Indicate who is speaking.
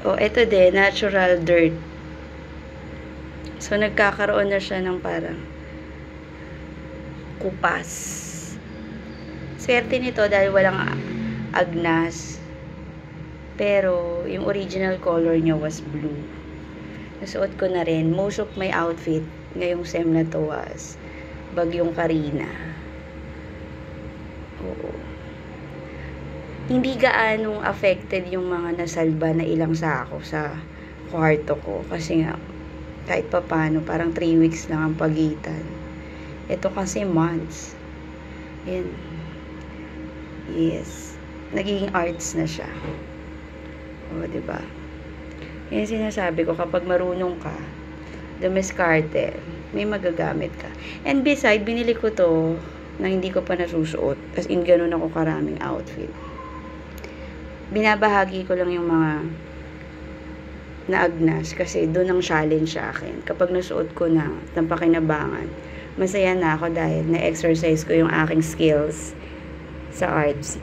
Speaker 1: O, ito din, natural dirt. So, nagkakaroon na siya ng parang kupas. Swerte nito dahil walang agnas. Pero, yung original color niya was blue. Nasuot ko na rin. Most of my outfit ngayong sem na to was Bagyong Karina. Oo. Hindi gaanong affected yung mga nasalba na ilang sako sa kwarto ko. Kasi nga, kahit pa paano, parang 3 weeks lang ang pagitan. Ito kasi months. Yan. Yes. Nagiging arts na siya. O, diba? Yan sinasabi ko, kapag marunong ka, dumiskarte, may magagamit ka. And beside, binili ko to na hindi ko pa nasusuot. As in, ganun ako karaming outfit. Binabahagi ko lang yung mga naagnas kasi doon ang challenge sa akin. Kapag nasuot ko na ng pakinabangan, masaya na ako dahil na-exercise ko yung aking skills sa arts.